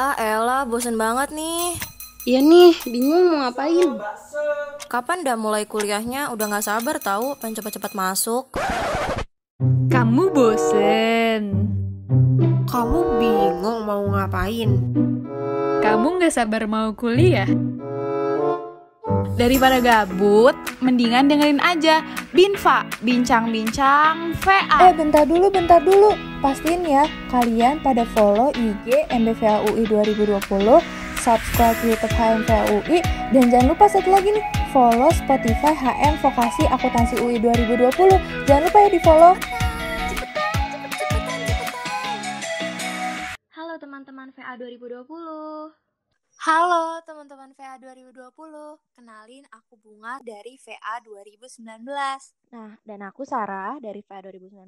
Ah elah, bosen banget nih. Iya nih, bingung mau ngapain. Kapan dah mulai kuliahnya? Udah gak sabar tahu, pengen cepet-cepet masuk. Kamu bosen. Kamu bingung mau ngapain? Kamu gak sabar mau kuliah. Daripada gabut, mendingan dengerin aja Binfa, bincang-bincang VA. Bentar dulu. Pastiin ya, kalian pada follow IG MBVA UI 2020, subscribe YouTube HMVA UI, dan jangan lupa satu lagi nih, follow Spotify HM Vokasi Akuntansi UI 2020. Jangan lupa ya di follow. Halo teman-teman VA 2020. Halo teman-teman VA 2020, kenalin aku Bunga dari VA 2019. Nah, dan aku Sarah dari VA 2019.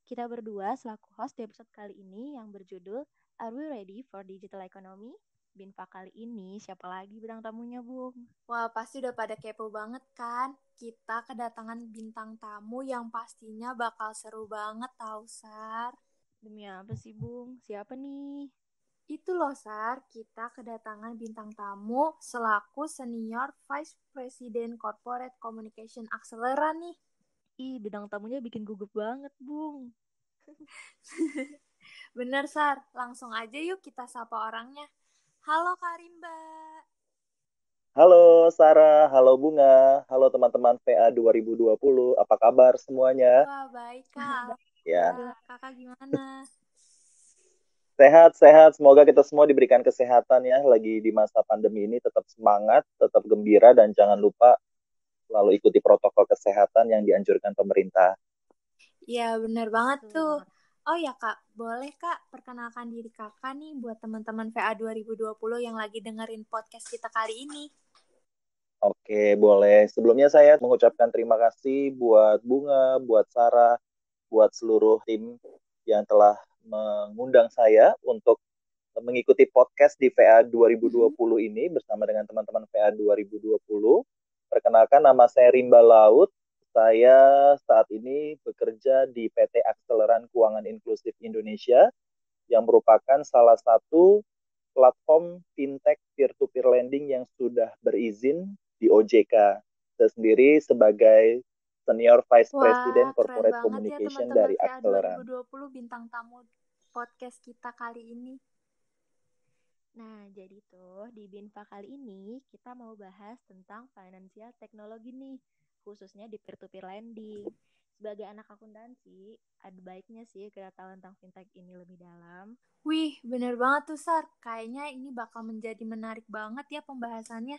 Kita berdua selaku host di episode kali ini yang berjudul Are We Ready for Digital Economy? Binfa kali ini siapa lagi bintang tamunya, Bung? Wah, pasti udah pada kepo banget kan? Kita kedatangan bintang tamu yang pastinya bakal seru banget tau, Sar. Demi apa sih, Bung? Siapa nih? Itu loh, Sar, kita kedatangan bintang tamu selaku Senior Vice President Corporate Communication Acceleran nih. Ih, bintang tamunya bikin gugup banget, Bung. Bener, Sar. Langsung aja yuk kita sapa orangnya. Halo, Karimba. Halo Sarah, halo Bunga, halo teman-teman VA 2020, apa kabar semuanya? Wah, baik, Kak. Ya, Kakak gimana? sehat-sehat, semoga kita semua diberikan kesehatan ya, lagi di masa pandemi ini tetap semangat, tetap gembira, dan jangan lupa selalu ikuti protokol kesehatan yang dianjurkan pemerintah. Iya, bener banget tuh. Oh ya, Kak, boleh Kak perkenalkan diri Kakak nih buat teman-teman VA 2020 yang lagi dengerin podcast kita kali ini. Oke, boleh. Sebelumnya saya mengucapkan terima kasih buat Bunga, buat Sarah, buat seluruh tim yang telah mengundang saya untuk mengikuti podcast di VA 2020 ini bersama dengan teman-teman VA 2020. Perkenalkan, nama saya Rimba Laut. Saya saat ini bekerja di PT Akseleran Keuangan Inklusif Indonesia yang merupakan salah satu platform fintech peer-to-peer lending yang sudah berizin di OJK. Saya sendiri sebagai Senior Vice President Corporate Communication dari Akseleran. Wah, keren banget ya teman-teman VA 2020 bintang tamu podcast kita kali ini. Nah, jadi tuh di Binfa kali ini kita mau bahas tentang financial technology nih, khususnya di peer-to-peer lending. Sebagai anak akuntansi, ada baiknya sih kita tahu tentang fintech ini lebih dalam. Wih, bener banget tuh, Sar. Kayaknya ini bakal menjadi menarik banget ya pembahasannya.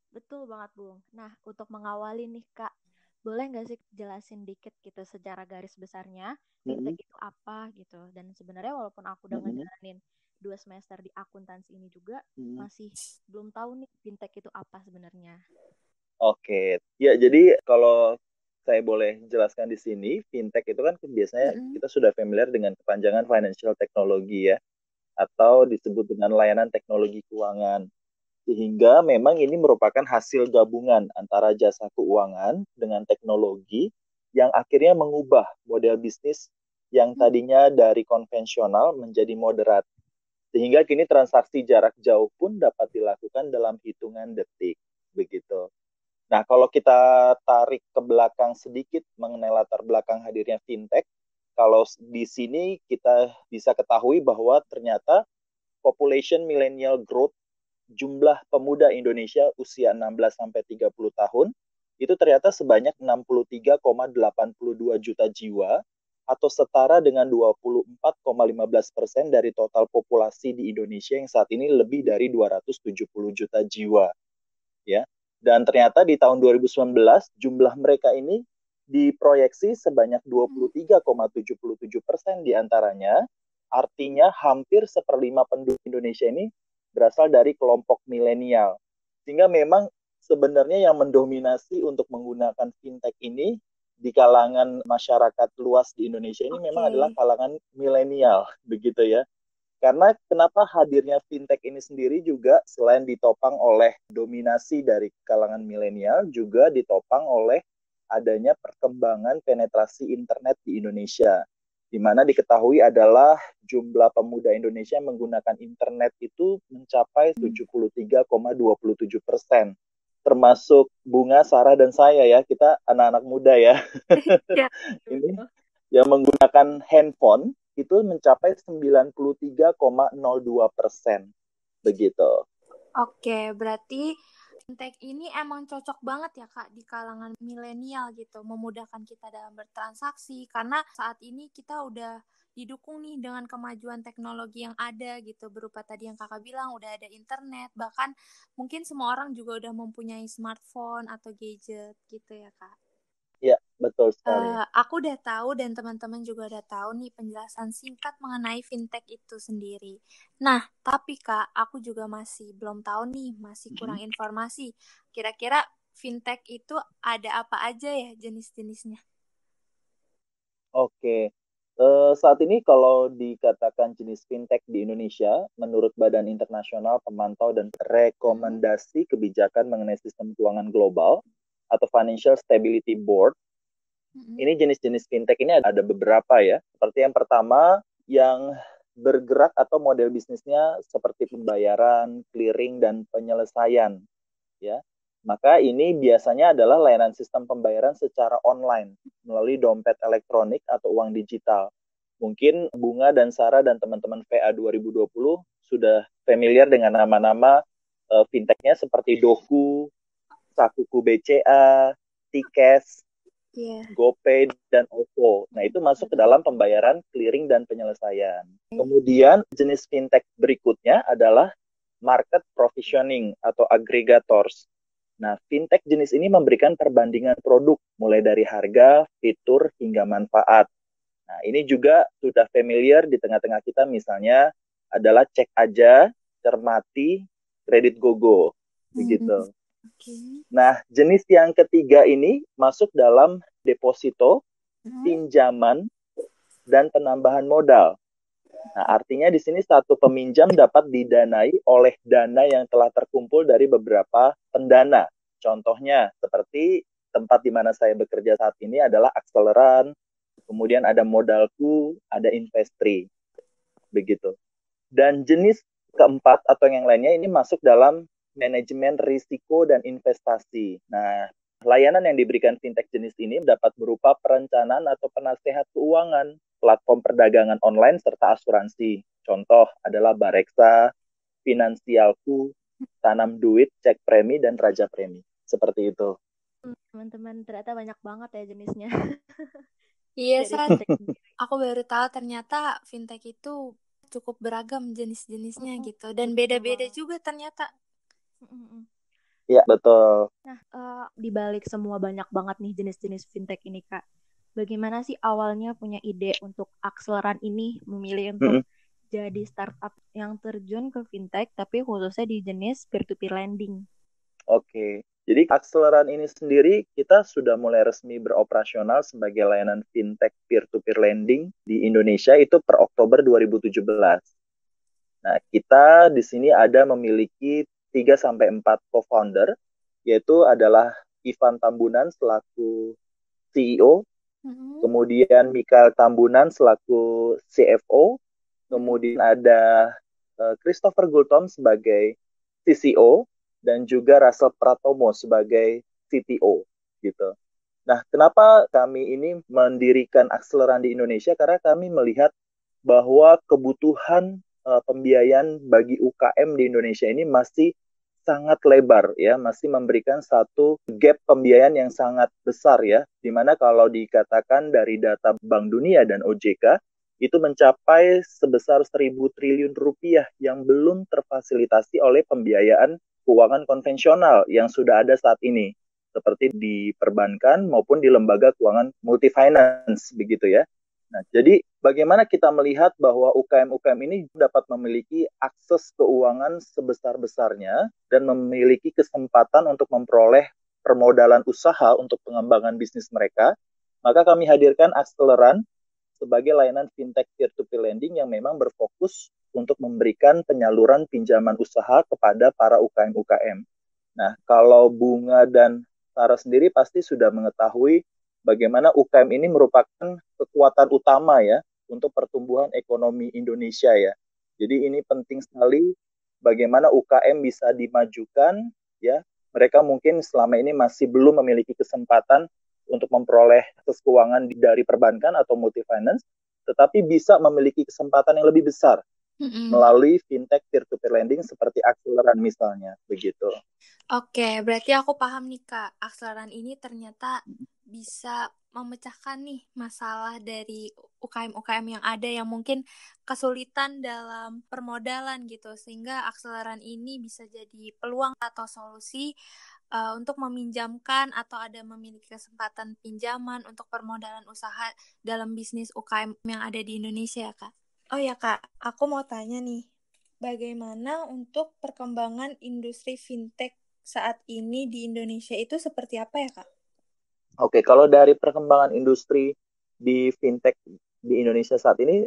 Betul banget, Bung. Nah, untuk mengawali nih, Kak, boleh nggak sih jelasin dikit gitu secara garis besarnya fintech itu apa gitu? Dan sebenarnya walaupun aku udah ngejalanin 2 semester di akuntansi ini juga, masih belum tahu nih fintech itu apa sebenarnya. Oke, ya jadi kalau saya boleh jelaskan di sini, fintech itu kan biasanya kita sudah familiar dengan kepanjangan financial technology ya, atau disebut dengan layanan teknologi keuangan. Sehingga memang ini merupakan hasil gabungan antara jasa keuangan dengan teknologi yang akhirnya mengubah model bisnis yang tadinya dari konvensional menjadi moderat. Sehingga kini transaksi jarak jauh pun dapat dilakukan dalam hitungan detik. Begitu. Nah, kalau kita tarik ke belakang sedikit mengenai latar belakang hadirnya fintech, kalau di sini kita bisa ketahui bahwa ternyata population millennial growth, jumlah pemuda Indonesia usia 16-30 tahun, itu ternyata sebanyak 63,82 juta jiwa, atau setara dengan 24,15% dari total populasi di Indonesia yang saat ini lebih dari 270 juta jiwa. Ya. Dan ternyata di tahun 2019, jumlah mereka ini diproyeksi sebanyak 23,77% diantaranya, artinya hampir 1/5 penduduk Indonesia ini berasal dari kelompok milenial. Sehingga memang sebenarnya yang mendominasi untuk menggunakan fintech ini di kalangan masyarakat luas di Indonesia ini memang adalah kalangan milenial, begitu ya. Karena kenapa hadirnya fintech ini sendiri juga selain ditopang oleh dominasi dari kalangan milenial, juga ditopang oleh adanya perkembangan penetrasi internet di Indonesia. di mana diketahui adalah jumlah pemuda Indonesia yang menggunakan internet itu mencapai 73,27%. Termasuk Bunga, Sarah, dan saya ya, kita anak-anak muda ya. Ini yang menggunakan handphone itu mencapai 93,02%. Begitu. Oke, berarti fintech ini emang cocok banget ya Kak di kalangan milenial gitu, memudahkan kita dalam bertransaksi karena saat ini kita udah didukung nih dengan kemajuan teknologi yang ada gitu, berupa tadi yang Kakak bilang udah ada internet, bahkan mungkin semua orang juga udah mempunyai smartphone atau gadget gitu ya Kak. Ya, betul sekali. Aku udah tahu dan teman-teman juga udah tahu nih penjelasan singkat mengenai fintech itu sendiri. Nah, tapi Kak, aku juga masih belum tahu nih, masih kurang informasi. Kira-kira fintech itu ada apa aja ya jenis-jenisnya? Oke. Saat ini kalau dikatakan jenis fintech di Indonesia, menurut Badan Internasional Pemantau dan Rekomendasi Kebijakan mengenai Sistem Keuangan Global atau Financial Stability Board, ini jenis-jenis fintech ini ada beberapa ya. Seperti yang pertama, yang bergerak atau model bisnisnya seperti pembayaran, clearing, dan penyelesaian. Ya, maka ini biasanya adalah layanan sistem pembayaran secara online melalui dompet elektronik atau uang digital. Mungkin Bunga dan Sarah dan teman-teman VA 2020 sudah familiar dengan nama-nama fintechnya seperti Doku, Sakuku BCA, Tikes, GoPay, dan OVO. Nah, itu masuk ke dalam pembayaran, clearing, dan penyelesaian. Kemudian jenis fintech berikutnya adalah market provisioning atau aggregators. Nah, fintech jenis ini memberikan perbandingan produk, mulai dari harga, fitur, hingga manfaat. Nah, ini juga sudah familiar di tengah-tengah kita, misalnya adalah Cek Aja, Cermati, Kredit Gogo, begitu. Nah, jenis yang ketiga ini masuk dalam deposito, pinjaman, dan penambahan modal. Nah, artinya di sini satu peminjam dapat didanai oleh dana yang telah terkumpul dari beberapa pendana. Contohnya seperti tempat di mana saya bekerja saat ini adalah Akseleran, kemudian ada Modalku, ada Investri, begitu. Dan jenis keempat atau yang lainnya ini masuk dalam manajemen risiko dan investasi. Nah, layanan yang diberikan fintech jenis ini dapat berupa perencanaan atau penasehat keuangan, platform perdagangan online, serta asuransi. Contoh adalah Bareksa, Finansialku, Tanam Duit, Cek Premi, dan Raja Premi. Seperti itu. Teman-teman, ternyata banyak banget ya jenisnya. Iya, San. Aku baru tahu ternyata fintech itu cukup beragam jenis-jenisnya gitu. Dan beda-beda juga ternyata. Iya, betul. Nah, di balik semua banyak banget nih jenis-jenis fintech ini, Kak. Bagaimana sih awalnya punya ide untuk Akseleran ini memilih untuk jadi startup yang terjun ke fintech, tapi khususnya di jenis peer-to-peer lending? Oke, jadi Akseleran ini sendiri kita sudah mulai resmi beroperasional sebagai layanan fintech peer-to-peer lending di Indonesia itu per Oktober 2017. Nah, kita di sini ada memiliki 3-4 co-founder, yaitu adalah Ivan Tambunan selaku CEO, kemudian Mikael Tambunan selaku CFO, kemudian ada Christopher Gultom sebagai CCO, dan juga Russell Pratomo sebagai CTO, gitu. Nah, kenapa kami ini mendirikan Akseleran di Indonesia? Karena kami melihat bahwa kebutuhan pembiayaan bagi UKM di Indonesia ini masih sangat lebar ya, masih memberikan satu gap pembiayaan yang sangat besar ya, dimana kalau dikatakan dari data Bank Dunia dan OJK itu mencapai sebesar 1.000 triliun rupiah yang belum terfasilitasi oleh pembiayaan keuangan konvensional yang sudah ada saat ini, seperti di perbankan maupun di lembaga keuangan multifinance begitu ya. Nah, jadi bagaimana kita melihat bahwa UKM-UKM ini dapat memiliki akses keuangan sebesar-besarnya dan memiliki kesempatan untuk memperoleh permodalan usaha untuk pengembangan bisnis mereka, maka kami hadirkan Akseleran sebagai layanan fintech peer-to-peer lending yang memang berfokus untuk memberikan penyaluran pinjaman usaha kepada para UKM-UKM. Nah, kalau Bunga dan Sarah sendiri pasti sudah mengetahui bagaimana UKM ini merupakan kekuatan utama ya untuk pertumbuhan ekonomi Indonesia ya. Jadi ini penting sekali bagaimana UKM bisa dimajukan ya. Mereka mungkin selama ini masih belum memiliki kesempatan untuk memperoleh akses keuangan dari perbankan atau multi-finance, tetapi bisa memiliki kesempatan yang lebih besar melalui fintech peer-to-peer lending seperti Akseleran misalnya, begitu. Oke, berarti aku paham nih Kak, Akseleran ini ternyata bisa memecahkan nih masalah dari UKM-UKM yang ada yang mungkin kesulitan dalam permodalan gitu, sehingga Akseleran ini bisa jadi peluang atau solusi untuk meminjamkan atau ada memiliki kesempatan pinjaman untuk permodalan usaha dalam bisnis UKM yang ada di Indonesia ya Kak. Oh ya Kak, aku mau tanya nih, bagaimana untuk perkembangan industri fintech saat ini di Indonesia itu seperti apa ya Kak? Oke, kalau dari perkembangan industri di fintech di Indonesia saat ini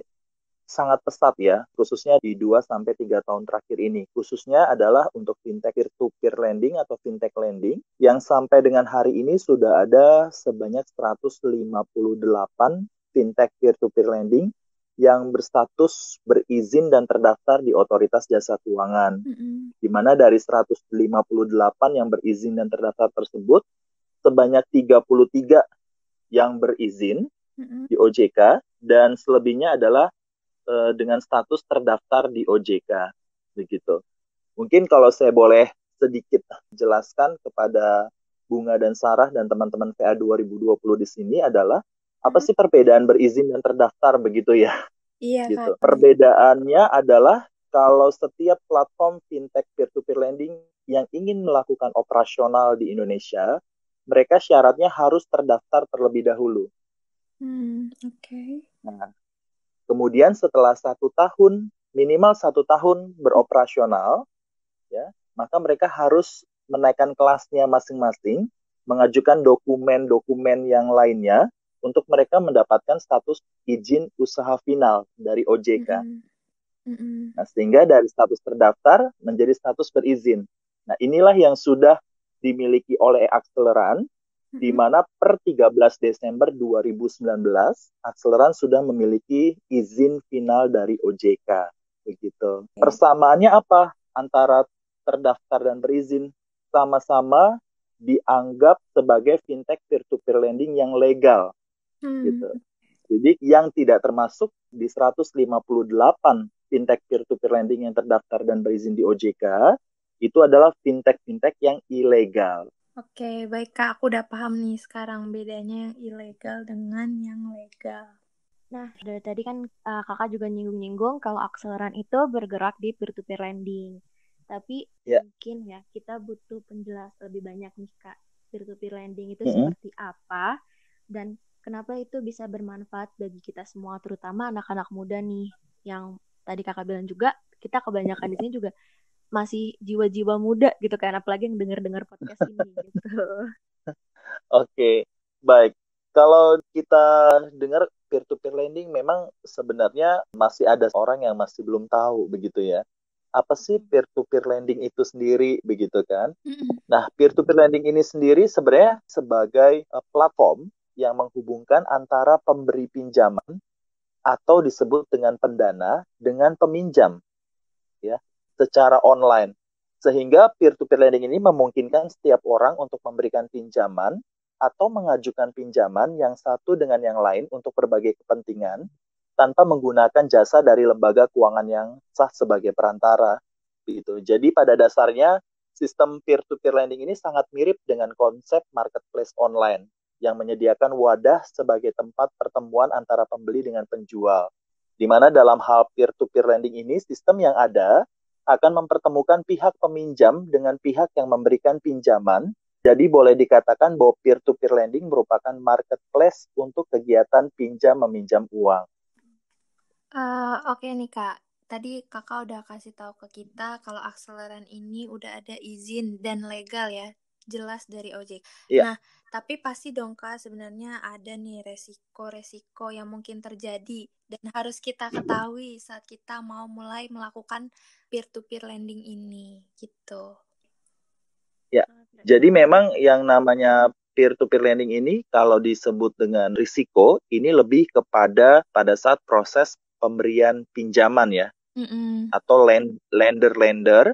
sangat pesat ya, khususnya di 2-3 tahun terakhir ini. Khususnya adalah untuk fintech peer-to-peer lending atau fintech lending yang sampai dengan hari ini sudah ada sebanyak 158 fintech peer-to-peer lending yang berstatus berizin dan terdaftar di Otoritas Jasa Keuangan. Di mana dari 158 yang berizin dan terdaftar tersebut, sebanyak 33 yang berizin di OJK dan selebihnya adalah dengan status terdaftar di OJK, begitu. Mungkin kalau saya boleh sedikit jelaskan kepada Bunga dan Sarah dan teman-teman VA 2020 di sini adalah apa sih perbedaan berizin dan terdaftar, begitu ya? Iya, gitu. Kak. Perbedaannya adalah kalau setiap platform fintech peer-to-peer lending yang ingin melakukan operasional di Indonesia, mereka syaratnya harus terdaftar terlebih dahulu. Oke. Nah, kemudian setelah 1 tahun, minimal 1 tahun beroperasional, ya, maka mereka harus menaikkan kelasnya masing-masing, mengajukan dokumen-dokumen yang lainnya untuk mereka mendapatkan status izin usaha final dari OJK. Nah, sehingga dari status terdaftar menjadi status berizin. Nah, inilah yang sudah dimiliki oleh Akseleran, di mana per 13 Desember 2019, Akseleran sudah memiliki izin final dari OJK. Begitu. Persamaannya apa antara terdaftar dan berizin? Sama-sama dianggap sebagai fintech peer-to-peer lending yang legal. Gitu. Jadi yang tidak termasuk di 158 fintech peer-to-peer lending yang terdaftar dan berizin di OJK, itu adalah fintech-fintech yang ilegal. Oke, baik Kak, aku udah paham nih sekarang bedanya yang ilegal dengan yang legal. Nah, dari tadi kan kakak juga nyinggung-nyinggung kalau Akseleran itu bergerak di peer-to-peer lending. Tapi mungkin ya kita butuh penjelasan lebih banyak nih Kak. Peer-to-peer lending itu seperti apa dan kenapa itu bisa bermanfaat bagi kita semua, terutama anak-anak muda nih. Yang tadi kakak bilang juga, kita kebanyakan di sini juga masih jiwa-jiwa muda gitu kan, apalagi yang dengar-dengar podcast ini gitu. Oke, baik. Kalau kita dengar peer-to-peer lending memang sebenarnya masih ada orang yang masih belum tahu begitu ya. Apa sih peer-to-peer lending itu sendiri begitu kan? Nah, peer-to-peer lending ini sendiri sebenarnya sebagai platform yang menghubungkan antara pemberi pinjaman atau disebut dengan pendana dengan peminjam ya, secara online. Sehingga peer-to-peer lending ini memungkinkan setiap orang untuk memberikan pinjaman atau mengajukan pinjaman yang satu dengan yang lain untuk berbagai kepentingan tanpa menggunakan jasa dari lembaga keuangan yang sah sebagai perantara. Gitu. Jadi pada dasarnya sistem peer-to-peer lending ini sangat mirip dengan konsep marketplace online yang menyediakan wadah sebagai tempat pertemuan antara pembeli dengan penjual. Di mana dalam hal peer-to-peer lending ini, sistem yang ada akan mempertemukan pihak peminjam dengan pihak yang memberikan pinjaman. Jadi boleh dikatakan bahwa peer-to-peer lending merupakan marketplace untuk kegiatan pinjam-meminjam uang. Oke nih Kak, tadi kakak udah kasih tahu ke kita kalau Akseleran ini udah ada izin dan legal ya, jelas dari OJK. Nah, tapi pasti dong Kak sebenarnya ada nih resiko-resiko yang mungkin terjadi dan harus kita ketahui saat kita mau mulai melakukan peer-to-peer lending ini, gitu. Ya, jadi memang yang namanya peer-to-peer lending ini kalau disebut dengan risiko, ini lebih kepada pada saat proses pemberian pinjaman ya, atau lender-lender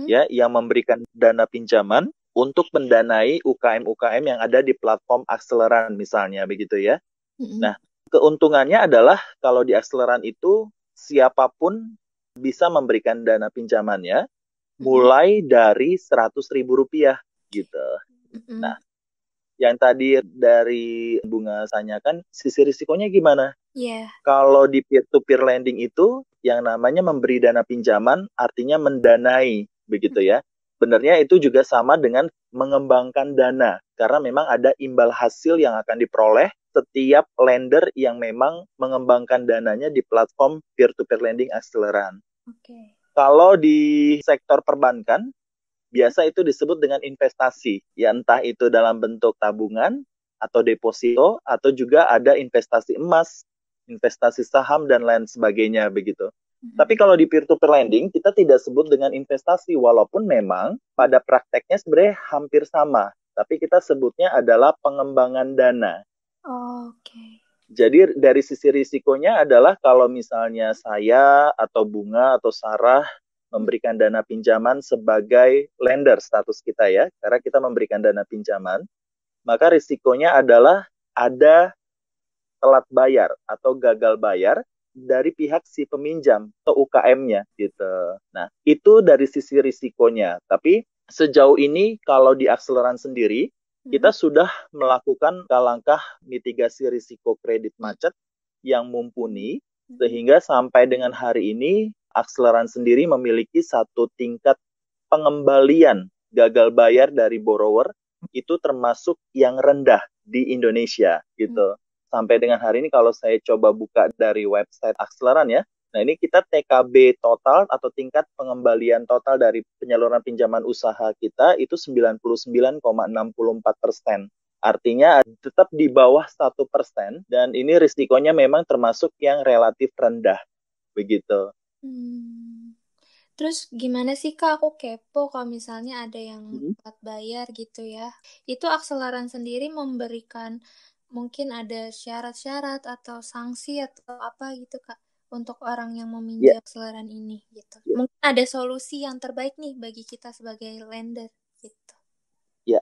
ya yang memberikan dana pinjaman untuk mendanai UKM-UKM yang ada di platform akseleran misalnya begitu ya. Nah, keuntungannya adalah kalau di akseleran itu siapapun bisa memberikan dana pinjamannya mulai dari Rp100.000 gitu. Nah, yang tadi dari Bunga tanyakan, sisi risikonya gimana? Kalau di peer-to-peer lending itu, yang namanya memberi dana pinjaman artinya mendanai, begitu ya. Sebenarnya itu juga sama dengan mengembangkan dana, karena memang ada imbal hasil yang akan diperoleh setiap lender yang memang mengembangkan dananya di platform peer-to-peer lending akseleran. Kalau di sektor perbankan, biasa itu disebut dengan investasi, ya entah itu dalam bentuk tabungan atau deposito, atau juga ada investasi emas, investasi saham, dan lain sebagainya begitu. Tapi kalau di peer-to-peer lending, kita tidak sebut dengan investasi, walaupun memang pada prakteknya sebenarnya hampir sama, tapi kita sebutnya adalah pengembangan dana. Jadi dari sisi risikonya adalah kalau misalnya saya atau Bunga atau Sarah memberikan dana pinjaman sebagai lender status kita ya, karena kita memberikan dana pinjaman, maka risikonya adalah ada telat bayar atau gagal bayar dari pihak si peminjam atau UKM-nya gitu. Nah, itu dari sisi risikonya. Tapi sejauh ini kalau di akseleran sendiri, kita sudah melakukan langkah mitigasi risiko kredit macet yang mumpuni, sehingga sampai dengan hari ini akseleran sendiri memiliki satu tingkat pengembalian gagal bayar dari borrower itu termasuk yang rendah di Indonesia gitu. Sampai dengan hari ini kalau saya coba buka dari website akseleran ya, nah ini kita TKB total atau tingkat pengembalian total dari penyaluran pinjaman usaha kita itu 99,64%. Artinya tetap di bawah 1%, dan ini risikonya memang termasuk yang relatif rendah begitu. Terus gimana sih Kak, aku kepo kalau misalnya ada yang telat bayar gitu ya. Itu akseleran sendiri memberikan mungkin ada syarat-syarat atau sanksi atau apa gitu Kak untuk orang yang meminjam akseleran ini gitu. Mungkin ada solusi yang terbaik nih bagi kita sebagai lender gitu. Ya.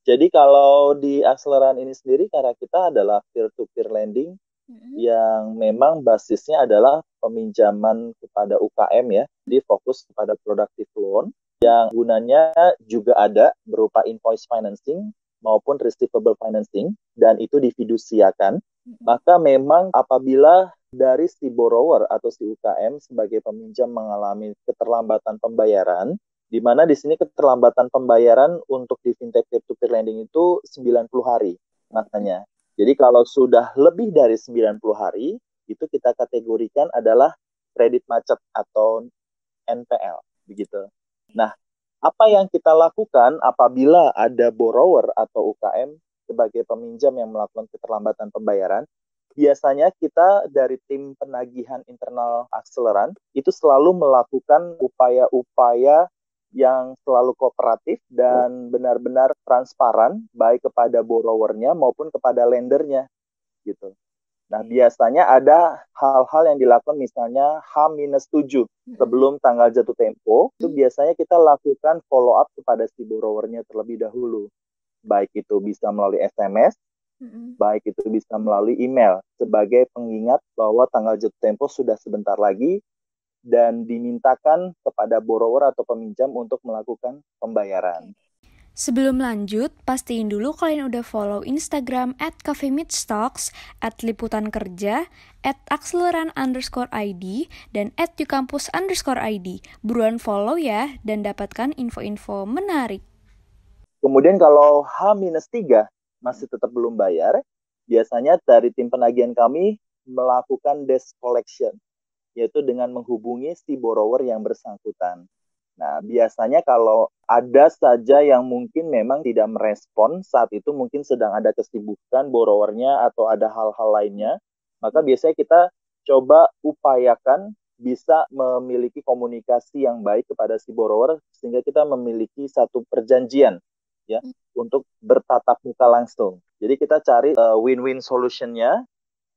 Jadi kalau di akseleran ini sendiri karena kita adalah peer-to-peer lending yang memang basisnya adalah peminjaman kepada UKM ya, jadi fokus kepada productive loan yang gunanya juga ada berupa invoice financing maupun receivable financing, dan itu difidusiakan. Maka memang apabila dari si borrower atau si UKM sebagai peminjam mengalami keterlambatan pembayaran, di mana di sini keterlambatan pembayaran untuk di fintech peer-to-peer lending itu 90 hari maknanya. Jadi kalau sudah lebih dari 90 hari, itu kita kategorikan adalah kredit macet atau NPL, begitu. Nah, apa yang kita lakukan apabila ada borrower atau UKM sebagai peminjam yang melakukan keterlambatan pembayaran? Biasanya kita dari tim penagihan internal akseleran itu selalu melakukan upaya-upaya yang selalu kooperatif dan benar-benar transparan baik kepada borrowernya maupun kepada lendernya gitu. Nah, biasanya ada hal-hal yang dilakukan misalnya H-7 sebelum tanggal jatuh tempo, itu biasanya kita lakukan follow up kepada si borrowernya terlebih dahulu. Baik itu bisa melalui SMS, baik itu bisa melalui email, sebagai pengingat bahwa tanggal jatuh tempo sudah sebentar lagi dan dimintakan kepada borrower atau peminjam untuk melakukan pembayaran. Sebelum lanjut, pastiin dulu kalian udah follow Instagram @cafemeetstocks, @liputankerja, @akseleran_id, dan @yukampus_id. Buruan follow ya, dan dapatkan info-info menarik. Kemudian kalau H-3 masih tetap belum bayar, biasanya dari tim penagihan kami melakukan desk collection, yaitu dengan menghubungi si borrower yang bersangkutan. Nah, biasanya kalau ada saja yang mungkin memang tidak merespon saat itu, mungkin sedang ada kesibukan borrowernya atau ada hal-hal lainnya, maka biasanya kita coba upayakan bisa memiliki komunikasi yang baik kepada si borrower, sehingga kita memiliki satu perjanjian ya, untuk bertatap muka langsung. Jadi kita cari win-win solution-nya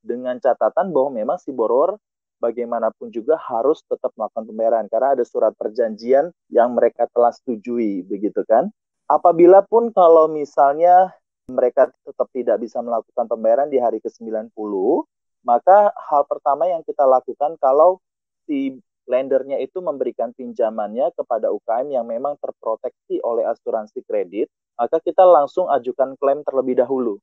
dengan catatan bahwa memang si borrower bagaimanapun juga harus tetap melakukan pembayaran karena ada surat perjanjian yang mereka telah setujui, begitu kan? Apabila pun kalau misalnya mereka tetap tidak bisa melakukan pembayaran di hari ke-90, maka hal pertama yang kita lakukan kalau si lendernya itu memberikan pinjamannya kepada UKM yang memang terproteksi oleh asuransi kredit, maka kita langsung ajukan klaim terlebih dahulu.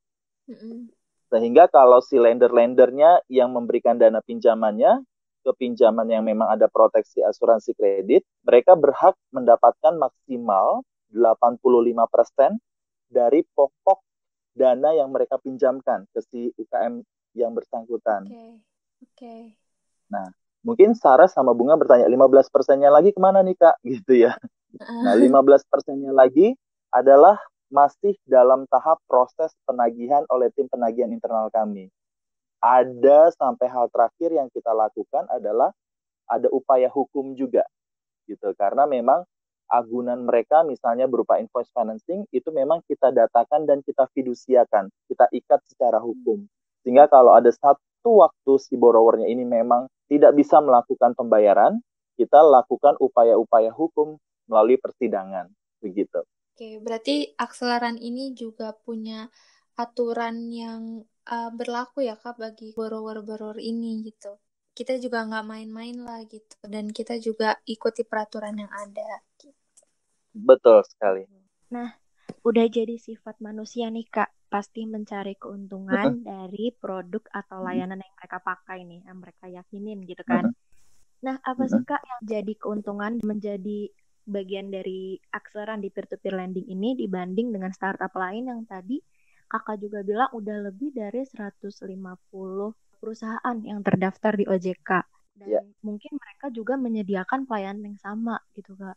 Sehingga kalau si lender-lendernya yang memberikan dana pinjamannya ke pinjaman yang memang ada proteksi asuransi kredit, mereka berhak mendapatkan maksimal 85% dari pokok dana yang mereka pinjamkan ke si UKM yang bersangkutan. Oke. Nah, mungkin Sarah sama Bunga bertanya, 15%-nya lagi kemana nih Kak? Gitu ya. Nah, 15%-nya lagi adalah masih dalam tahap proses penagihan oleh tim penagihan internal kami. Ada sampai hal terakhir yang kita lakukan adalah ada upaya hukum juga. Gitu. Karena memang agunan mereka misalnya berupa invoice financing itu memang kita datakan dan kita fidusiakan, kita ikat secara hukum. Sehingga kalau ada satu waktu si borrowernya ini memang tidak bisa melakukan pembayaran, kita lakukan upaya-upaya hukum melalui persidangan, begitu. Oke, berarti akseleran ini juga punya aturan yang berlaku ya Kak bagi borrower-borrower ini gitu. Kita juga nggak main-main lah gitu, dan kita juga ikuti peraturan yang ada. Gitu. Betul sekali. Nah, udah jadi sifat manusia nih Kak, pasti mencari keuntungan dari produk atau layanan yang mereka pakai nih, yang mereka yakinin gitu kan. Nah, apa sih Kak yang jadi keuntungan menjadi bagian dari akseleran di peer-to-peer lending ini dibanding dengan startup lain yang tadi Kakak juga bilang udah lebih dari 150 perusahaan yang terdaftar di OJK. Dan mungkin mereka juga menyediakan pelayanan yang sama gitu Kak.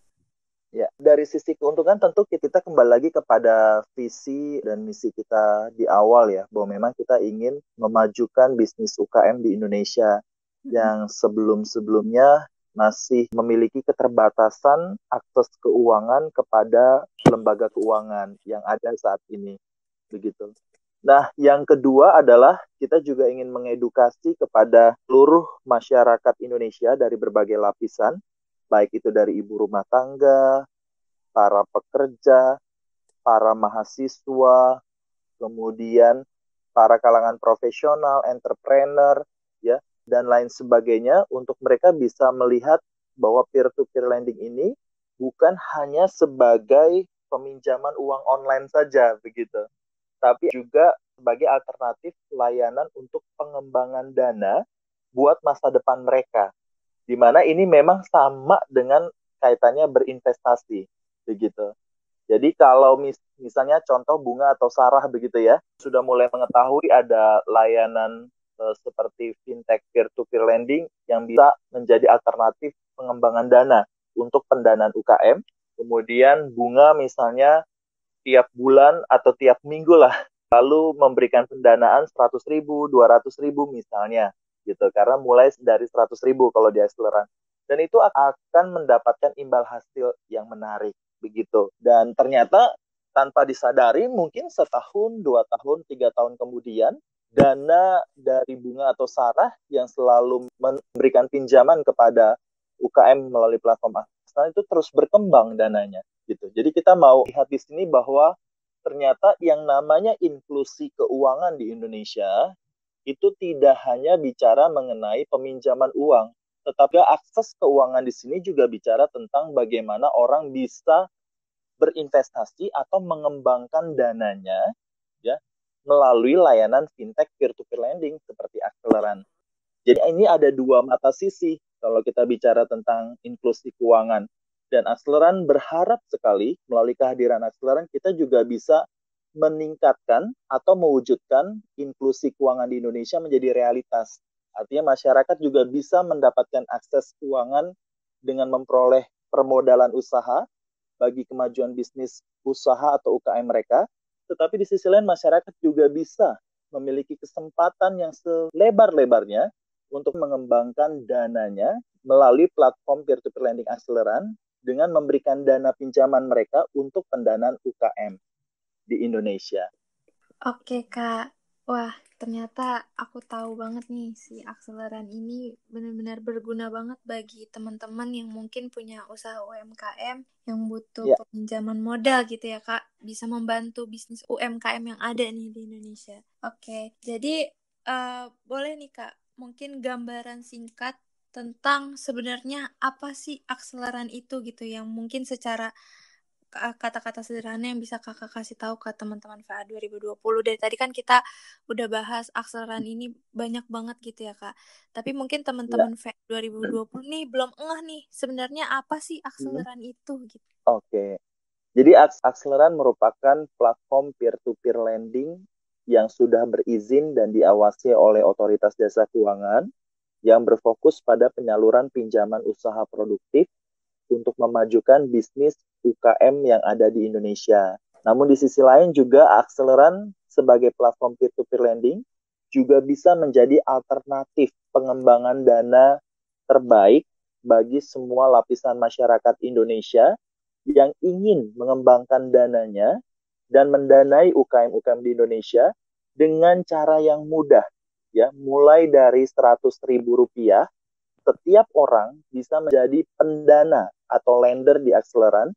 Ya, dari sisi keuntungan tentu kita kembali lagi kepada visi dan misi kita di awal ya, bahwa memang kita ingin memajukan bisnis UKM di Indonesia yang sebelum-sebelumnya masih memiliki keterbatasan akses keuangan kepada lembaga keuangan yang ada saat ini, begitu. Nah, yang kedua adalah kita juga ingin mengedukasi kepada seluruh masyarakat Indonesia dari berbagai lapisan, baik itu dari ibu rumah tangga, para pekerja, para mahasiswa, kemudian para kalangan profesional, entrepreneur, ya, dan lain sebagainya, untuk mereka bisa melihat bahwa peer-to-peer lending ini bukan hanya sebagai peminjaman uang online saja, begitu, tapi juga sebagai alternatif layanan untuk pengembangan dana buat masa depan mereka, di mana ini memang sama dengan kaitannya berinvestasi, begitu. Jadi kalau misalnya contoh Bunga atau Sarah begitu ya, sudah mulai mengetahui ada layanan seperti fintech peer-to-peer lending yang bisa menjadi alternatif pengembangan dana untuk pendanaan UKM. Kemudian Bunga misalnya tiap bulan atau tiap minggu lah, lalu memberikan pendanaan 100.000, 200.000 misalnya, gitu. Karena mulai dari 100.000 kalau di akseleran. Dan itu akan mendapatkan imbal hasil yang menarik, begitu. Dan ternyata tanpa disadari mungkin setahun, 2 tahun, 3 tahun kemudian, dana dari Bunga atau Sarah yang selalu memberikan pinjaman kepada UKM melalui platform akseleran itu terus berkembang dananya, gitu. Jadi kita mau lihat di sini bahwa ternyata yang namanya inklusi keuangan di Indonesia itu tidak hanya bicara mengenai peminjaman uang, tetapi akses keuangan di sini juga bicara tentang bagaimana orang bisa berinvestasi atau mengembangkan dananya, ya, melalui layanan fintech peer-to-peer lending seperti akseleran. Jadi ini ada dua mata sisi kalau kita bicara tentang inklusi keuangan. Dan akseleran berharap sekali melalui kehadiran akseleran kita juga bisa meningkatkan atau mewujudkan inklusi keuangan di Indonesia menjadi realitas. Artinya masyarakat juga bisa mendapatkan akses keuangan dengan memperoleh permodalan usaha bagi kemajuan bisnis usaha atau UKM mereka, tetapi di sisi lain masyarakat juga bisa memiliki kesempatan yang selebar-lebarnya untuk mengembangkan dananya melalui platform peer-to-peer lending akseleran dengan memberikan dana pinjaman mereka untuk pendanaan UKM. di Indonesia. Oke, Kak. Wah, ternyata aku tahu banget nih si Akseleran ini benar-benar berguna banget bagi teman-teman yang mungkin punya usaha UMKM yang butuh Ya, peminjaman modal gitu ya, Kak. Bisa membantu bisnis UMKM yang ada nih di Indonesia. Oke, jadi boleh nih, Kak, mungkin gambaran singkat tentang sebenarnya apa sih Akseleran itu gitu yang mungkin secara kata-kata sederhana yang bisa kakak kasih tahu ke teman-teman VA 2020. Dari tadi kan kita udah bahas akseleran ini banyak banget gitu ya kak. Tapi mungkin ya. teman-teman VA 2020 nih belum ngeh nih sebenarnya apa sih akseleran itu gitu. Oke. Jadi Akseleran merupakan platform peer-to-peer lending yang sudah berizin dan diawasi oleh Otoritas Jasa Keuangan yang berfokus pada penyaluran pinjaman usaha produktif untuk memajukan bisnis UKM yang ada di Indonesia. Namun di sisi lain juga Akseleran sebagai platform peer-to-peer lending juga bisa menjadi alternatif pengembangan dana terbaik bagi semua lapisan masyarakat Indonesia yang ingin mengembangkan dananya dan mendanai UKM-UKM di Indonesia dengan cara yang mudah, ya, mulai dari Rp100.000 setiap orang bisa menjadi pendana atau lender di Akseleran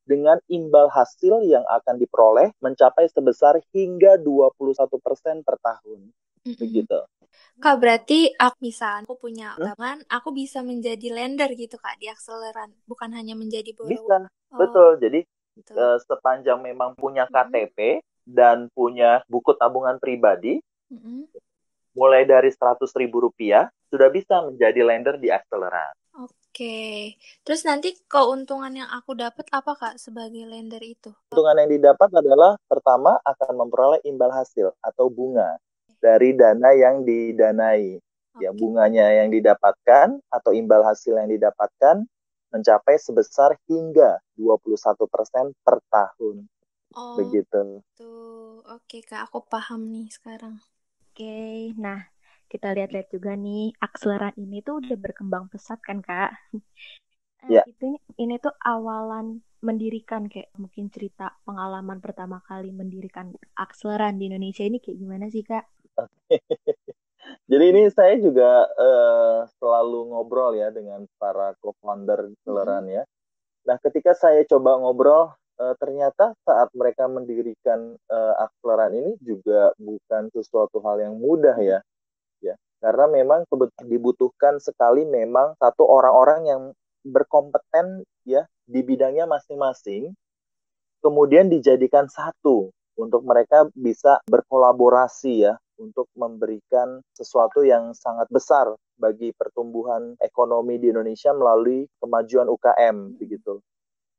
dengan imbal hasil yang akan diperoleh mencapai sebesar hingga 21% per tahun. Begitu. Kak, berarti aku punya tangan, aku bisa menjadi lender gitu Kak di Akseleran, bukan hanya menjadi borrower. Bisa, betul. Jadi Betul. sepanjang memang punya KTP dan punya buku tabungan pribadi, mulai dari Rp100.000 sudah bisa menjadi lender di Akseleran. Oke, terus nanti keuntungan yang aku dapat apa Kak sebagai lender itu? Keuntungan yang didapat adalah pertama akan memperoleh imbal hasil atau bunga dari dana yang didanai. Ya, bunganya yang didapatkan atau imbal hasil yang didapatkan mencapai sebesar hingga 21% per tahun. Begitu. Tuh, oke Kak, aku paham nih sekarang. Oke, nah kita lihat-lihat juga nih, Akseleran ini tuh udah berkembang pesat kan Kak? Ya. Ini tuh awalan mendirikan kayak mungkin cerita pengalaman pertama kali mendirikan Akseleran di Indonesia ini kayak gimana sih Kak? Jadi ini saya juga selalu ngobrol ya dengan para co-founder Akseleran ya. Nah, ketika saya coba ngobrol, ternyata saat mereka mendirikan Akseleran ini juga bukan sesuatu hal yang mudah ya. Karena memang dibutuhkan sekali memang satu orang-orang yang berkompeten ya di bidangnya masing-masing, kemudian dijadikan satu untuk mereka bisa berkolaborasi ya untuk memberikan sesuatu yang sangat besar bagi pertumbuhan ekonomi di Indonesia melalui kemajuan UKM begitu.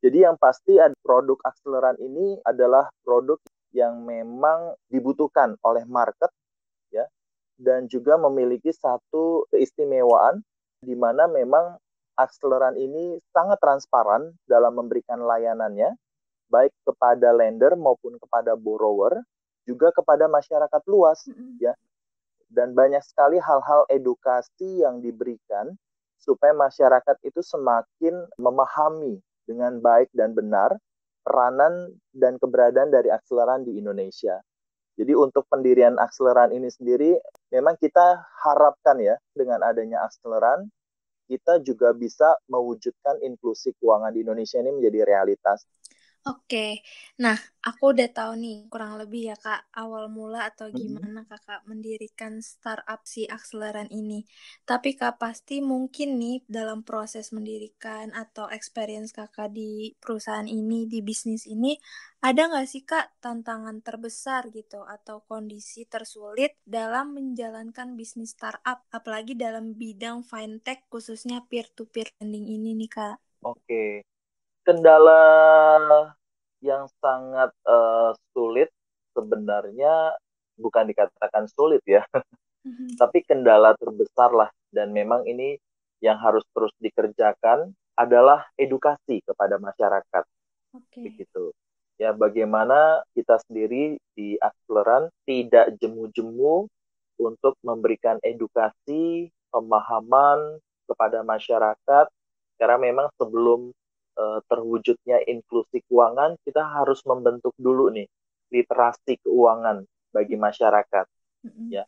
Jadi yang pasti produk Akseleran ini adalah produk yang memang dibutuhkan oleh market ya, dan juga memiliki satu keistimewaan di mana memang Akseleran ini sangat transparan dalam memberikan layanannya, baik kepada lender maupun kepada borrower, juga kepada masyarakat luas, ya. Dan banyak sekali hal-hal edukasi yang diberikan supaya masyarakat itu semakin memahami dengan baik dan benar peranan dan keberadaan dari Akseleran di Indonesia. Jadi untuk pendirian Akseleran ini sendiri, memang kita harapkan ya, dengan adanya Akseleran, kita juga bisa mewujudkan inklusi keuangan di Indonesia ini menjadi realitas. Oke, nah aku udah tahu nih kurang lebih ya Kak, awal mula atau gimana Kakak mendirikan startup si Akseleran ini. Tapi Kak pasti mungkin nih dalam proses mendirikan atau experience Kakak di perusahaan ini, di bisnis ini, ada nggak sih Kak tantangan terbesar gitu atau kondisi tersulit dalam menjalankan bisnis startup, apalagi dalam bidang fintech khususnya peer-to-peer lending ini nih Kak? Oke. Kendala yang sangat sulit sebenarnya bukan dikatakan sulit ya, tapi kendala terbesar lah, dan memang ini yang harus terus dikerjakan adalah edukasi kepada masyarakat. Begitu. Ya, bagaimana kita sendiri di Akseleran tidak jemu-jemu untuk memberikan edukasi, pemahaman kepada masyarakat, karena memang sebelum terwujudnya inklusi keuangan, kita harus membentuk dulu nih literasi keuangan bagi masyarakat, ya.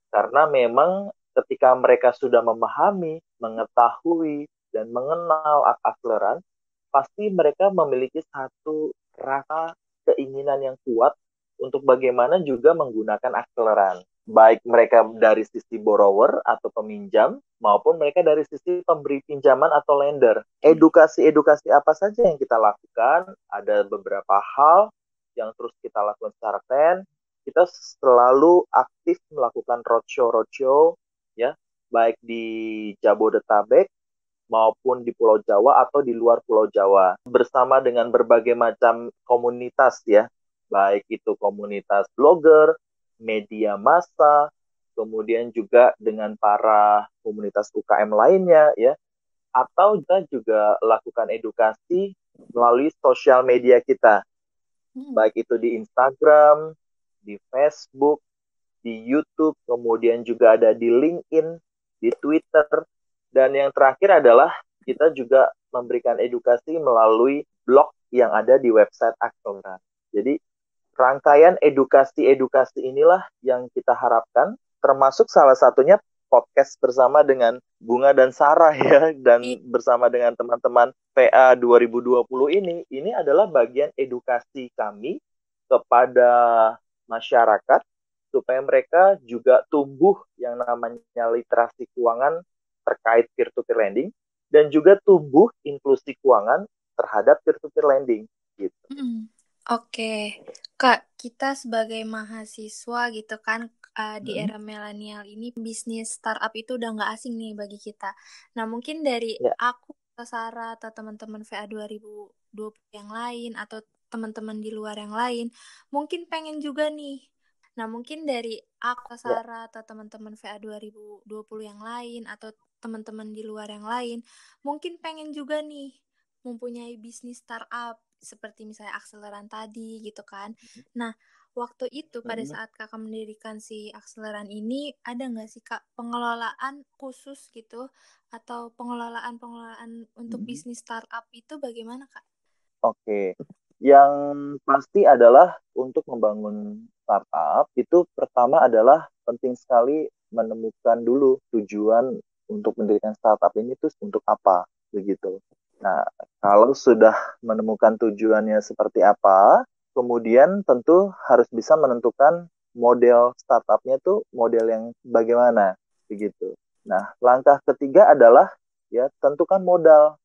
Karena memang ketika mereka sudah memahami, mengetahui, dan mengenal akseleran, pasti mereka memiliki satu rasa keinginan yang kuat untuk bagaimana juga menggunakan akseleran. Baik mereka dari sisi borrower atau peminjam, maupun mereka dari sisi pemberi pinjaman atau lender. Edukasi-edukasi apa saja yang kita lakukan, ada beberapa hal yang terus kita lakukan secara keren. Kita selalu aktif melakukan roadshow, ya, baik di Jabodetabek maupun di Pulau Jawa atau di luar Pulau Jawa, bersama dengan berbagai macam komunitas, ya, baik itu komunitas blogger, media massa, kemudian juga dengan para komunitas UKM lainnya, ya, atau kita juga lakukan edukasi melalui sosial media kita, baik itu di Instagram, di Facebook, di YouTube, kemudian juga ada di LinkedIn, di Twitter, dan yang terakhir adalah kita juga memberikan edukasi melalui blog yang ada di website Akseleran. Jadi rangkaian edukasi-edukasi inilah yang kita harapkan, termasuk salah satunya podcast bersama dengan Bunga dan Sarah, ya, dan bersama dengan teman-teman PA 2020 ini adalah bagian edukasi kami kepada masyarakat supaya mereka juga tumbuh yang namanya literasi keuangan terkait peer-to-peer lending dan juga tumbuh inklusi keuangan terhadap peer-to-peer lending gitu. Oke, Kak, kita sebagai mahasiswa gitu kan di era milenial ini bisnis startup itu udah nggak asing nih bagi kita. Nah, mungkin dari aku, Sarah, atau teman-teman VA 2020 yang lain atau teman-teman di luar yang lain mungkin pengen juga nih. Nah, mungkin dari aku, Sarah, atau teman-teman VA 2020 yang lain atau teman-teman di luar yang lain mungkin pengen juga nih mempunyai bisnis startup seperti misalnya Akseleran tadi gitu kan. Nah, waktu itu pada saat kakak mendirikan si Akseleran ini, ada nggak sih kak pengelolaan khusus gitu atau pengelolaan untuk bisnis startup itu bagaimana kak? Oke, yang pasti adalah untuk membangun startup itu pertama adalah penting sekali menemukan dulu tujuan untuk mendirikan startup ini tuh untuk apa begitu. Nah, kalau sudah menemukan tujuannya seperti apa, kemudian tentu harus bisa menentukan model startupnya tuh model yang bagaimana begitu. Nah, langkah ketiga adalah ya tentukan modal.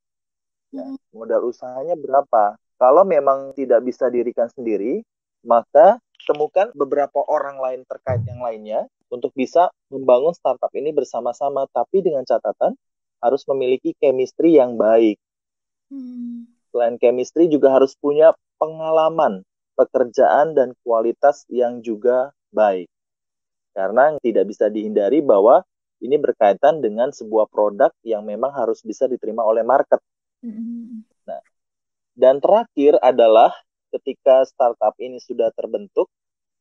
Ya, modal usahanya berapa? Kalau memang tidak bisa dirikan sendiri, maka temukan beberapa orang lain terkait yang lainnya untuk bisa membangun startup ini bersama-sama, tapi dengan catatan harus memiliki chemistry yang baik. Selain chemistry juga harus punya pengalaman pekerjaan dan kualitas yang juga baik. Karena tidak bisa dihindari bahwa ini berkaitan dengan sebuah produk yang memang harus bisa diterima oleh market. Nah, dan terakhir adalah ketika startup ini sudah terbentuk,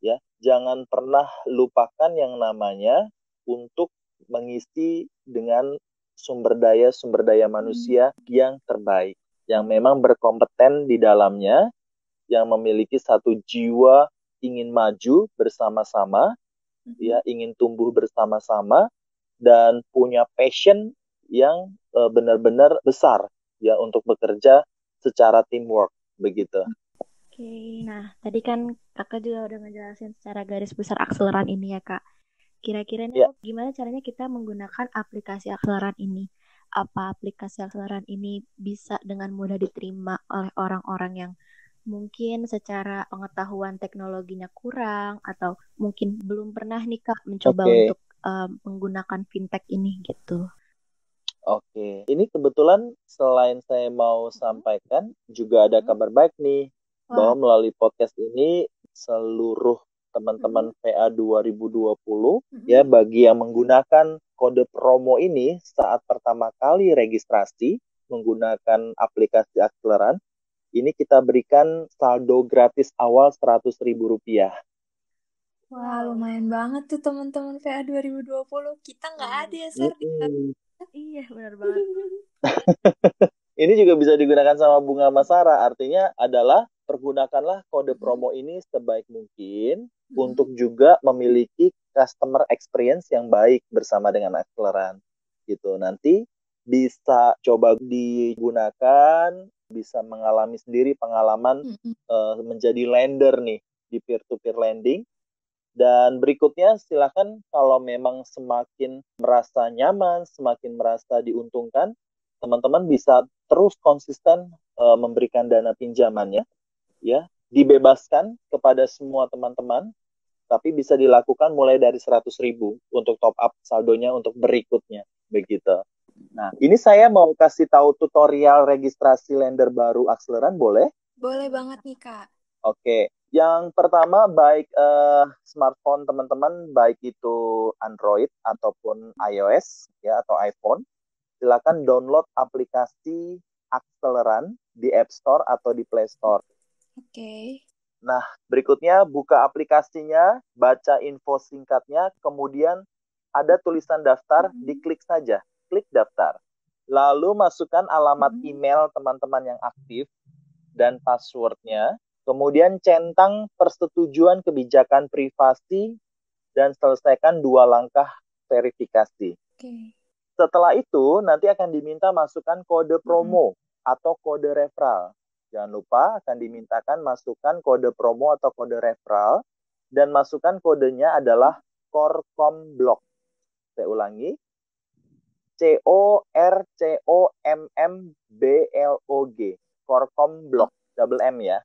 ya, jangan pernah lupakan yang namanya untuk mengisi dengan sumber daya manusia yang terbaik, yang memang berkompeten di dalamnya, yang memiliki satu jiwa ingin maju bersama-sama, ya, ingin tumbuh bersama-sama, dan punya passion yang benar-benar besar, ya, untuk bekerja secara teamwork begitu. Oke, nah tadi kan kakak juga udah ngejelasin secara garis besar Akseleran ini ya kak. Kira-kira nih gimana caranya kita menggunakan aplikasi Akseleran ini? Apa aplikasi Akseleran ini bisa dengan mudah diterima oleh orang-orang yang mungkin secara pengetahuan teknologinya kurang atau mungkin belum pernah nih kak mencoba untuk menggunakan fintech ini gitu? Oke, ini kebetulan selain saya mau sampaikan, juga ada kabar baik nih, bahwa melalui podcast ini seluruh teman-teman PA 2020, ya, bagi yang menggunakan kode promo ini saat pertama kali registrasi menggunakan aplikasi Akseleran, ini kita berikan saldo gratis awal Rp100.000. Wah, lumayan banget tuh teman-teman PA 2020. Kita nggak ada ya, Sar. Iya, benar banget. Ini juga bisa digunakan sama Bunga sama Sarah. Artinya adalah pergunakanlah kode promo ini sebaik mungkin untuk juga memiliki customer experience yang baik bersama dengan Acceleran gitu. Nanti bisa coba digunakan, bisa mengalami sendiri pengalaman menjadi lender nih di peer-to-peer lending. Dan berikutnya silakan kalau memang semakin merasa nyaman, semakin merasa diuntungkan, teman-teman bisa terus konsisten memberikan dana pinjamannya, ya, dibebaskan kepada semua teman-teman, tapi bisa dilakukan mulai dari 100.000 untuk top up saldonya untuk berikutnya, begitu. Nah, ini saya mau kasih tahu tutorial registrasi lender baru Acceleran, boleh? Boleh banget nih, Kak. Oke, yang pertama baik smartphone teman-teman, baik itu Android ataupun iOS ya atau iPhone, silakan download aplikasi Acceleran di App Store atau di Play Store. Oke. Nah, berikutnya buka aplikasinya, baca info singkatnya, kemudian ada tulisan daftar, diklik saja, klik daftar. Lalu masukkan alamat email teman-teman yang aktif dan passwordnya. Kemudian centang persetujuan kebijakan privasi dan selesaikan 2 langkah verifikasi. Okay. Setelah itu nanti akan diminta masukkan kode promo atau kode referral. Jangan lupa akan dimintakan masukkan kode promo atau kode referral dan masukkan kodenya adalah CORCOMBLOG. Saya ulangi. CORCOMMBLOG. CORCOMBLOG. Double M ya.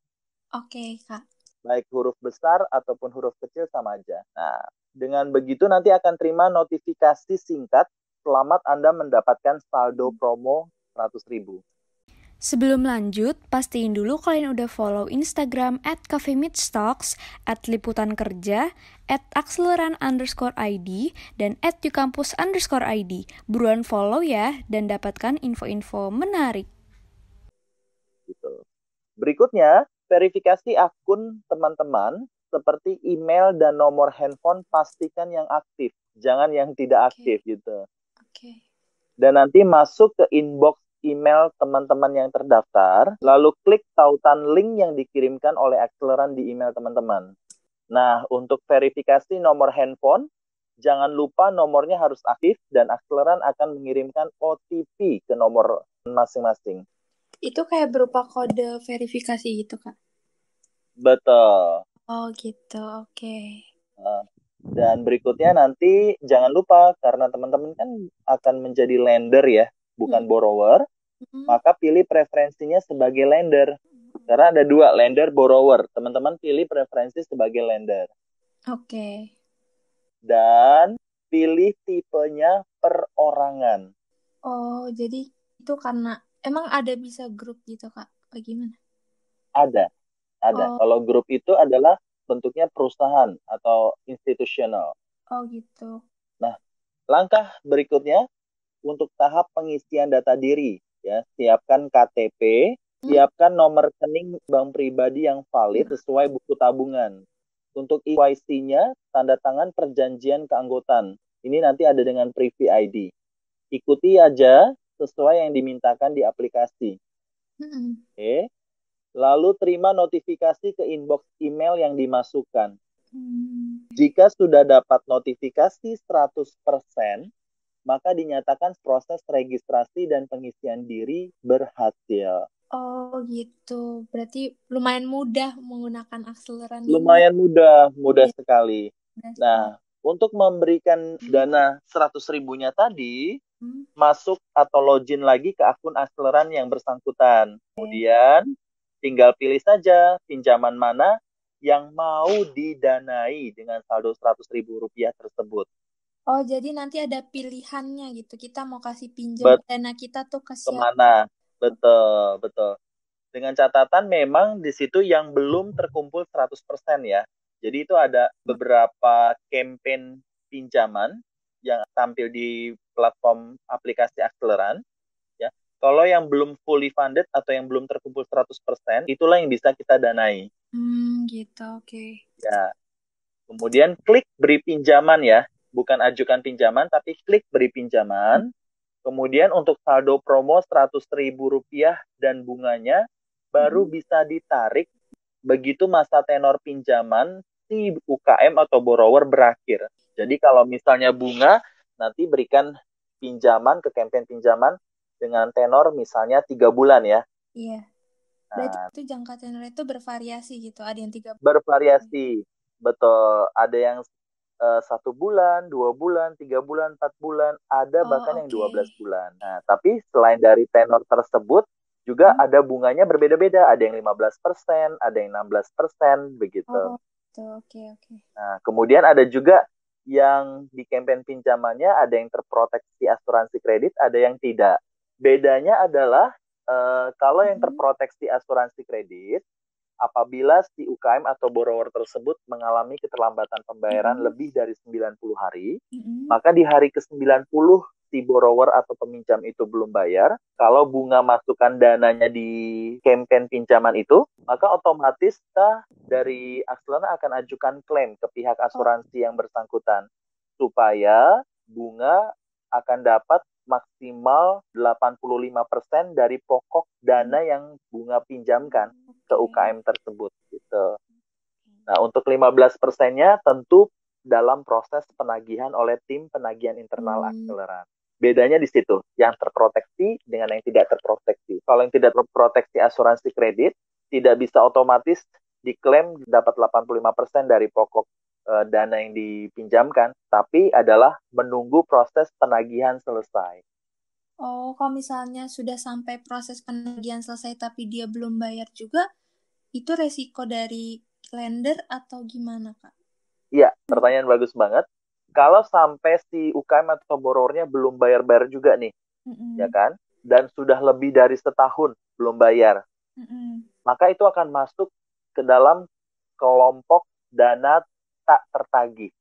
Oke, Kak. Baik huruf besar ataupun huruf kecil sama aja. Nah, dengan begitu nanti akan terima notifikasi singkat, selamat Anda mendapatkan saldo promo 100.000. Sebelum lanjut, pastiin dulu kalian udah follow Instagram @cafemeetstocks, @liputankerja, @acceleran_id, dan @yukampus_id. Buruan follow ya, dan dapatkan info-info menarik. Gitu. Berikutnya, verifikasi akun teman-teman seperti email dan nomor handphone pastikan yang aktif, jangan yang tidak aktif gitu. Oke. Dan nanti masuk ke inbox email teman-teman yang terdaftar, lalu klik tautan link yang dikirimkan oleh Acceleran di email teman-teman. Nah, untuk verifikasi nomor handphone, jangan lupa nomornya harus aktif dan Acceleran akan mengirimkan OTP ke nomor masing-masing. Itu kayak berupa kode verifikasi gitu, Kak? Betul. Oh gitu, oke. Dan berikutnya nanti jangan lupa, karena teman-teman kan akan menjadi lender ya, bukan borrower, maka pilih preferensinya sebagai lender. Karena ada 2, lender, borrower. Teman-teman pilih preferensi sebagai lender. Oke. Dan pilih tipenya perorangan. Oh, jadi itu karena emang ada bisa grup gitu, Kak? Bagaimana? Ada. Oh. Kalau grup itu adalah bentuknya perusahaan atau institusional. Oh gitu. Nah, langkah berikutnya untuk tahap pengisian data diri, ya, siapkan KTP, siapkan nomor rekening bank pribadi yang valid sesuai buku tabungan. Untuk KYC-nya, tanda tangan perjanjian keanggotaan. Ini nanti ada dengan Privy ID. Ikuti aja sesuai yang dimintakan di aplikasi. Oke. Lalu terima notifikasi ke inbox email yang dimasukkan. Jika sudah dapat notifikasi 100%, maka dinyatakan proses registrasi dan pengisian diri berhasil. Oh gitu, berarti lumayan mudah menggunakan Acceleran ini. Lumayan mudah sekali. Nah, untuk memberikan dana 100.000-nya tadi, masuk atau login lagi ke akun Acceleran yang bersangkutan. Kemudian tinggal pilih saja pinjaman mana yang mau didanai dengan saldo Rp100.000 tersebut. Oh, jadi nanti ada pilihannya gitu. Kita mau kasih pinjam dana kita tuh ke siapa? Kemana? Betul. Dengan catatan memang di situ yang belum terkumpul 100% ya. Jadi itu ada beberapa campaign pinjaman yang tampil di platform aplikasi Acceleran. Kalau yang belum fully funded atau yang belum terkumpul 100%, itulah yang bisa kita danai. Gitu, oke. Ya. Kemudian klik beri pinjaman ya. Bukan ajukan pinjaman, tapi klik beri pinjaman. Kemudian untuk saldo promo Rp100.000 dan bunganya baru bisa ditarik begitu masa tenor pinjaman si UKM atau borrower berakhir. Jadi kalau misalnya bunga, nanti berikan pinjaman ke campaign pinjaman dengan tenor misalnya 3 bulan ya. Iya. Berarti itu jangka tenor itu bervariasi gitu. Ada yang 3 bulan. Bervariasi, betul. Ada yang 1 bulan, 2 bulan, 3 bulan, 4 bulan, ada bahkan yang 12 bulan. Nah, tapi selain dari tenor tersebut, juga ada bunganya berbeda-beda. Ada yang 15%, ada yang 16%, begitu. Oke. Nah, kemudian ada juga yang di campaign pinjamannya ada yang terproteksi asuransi kredit, ada yang tidak. Bedanya adalah kalau yang terproteksi asuransi kredit, apabila si UKM atau borrower tersebut mengalami keterlambatan pembayaran lebih dari 90 hari, maka di hari ke-90 si borrower atau peminjam itu belum bayar, kalau bunga masukkan dananya di campaign pinjaman itu, maka otomatis kita dari Akseleran akan ajukan klaim ke pihak asuransi yang bersangkutan, supaya bunga akan dapat maksimal 85% dari pokok dana yang bunga pinjamkan ke UKM tersebut gitu. Nah, untuk 15%-nya tentu dalam proses penagihan oleh tim penagihan internal Akseleran. Bedanya di situ, yang terproteksi dengan yang tidak terproteksi. Kalau yang tidak terproteksi asuransi kredit, tidak bisa otomatis diklaim dapat 85% dari pokok dana yang dipinjamkan, tapi adalah menunggu proses penagihan selesai. Oh, kalau misalnya sudah sampai proses penagihan selesai tapi dia belum bayar juga, itu resiko dari lender atau gimana, Kak? Iya, pertanyaan bagus banget. Kalau sampai si UKM atau borrowernya belum bayar-bayar juga nih, ya kan? Dan sudah lebih dari setahun belum bayar, maka itu akan masuk ke dalam kelompok dana tak tertagih.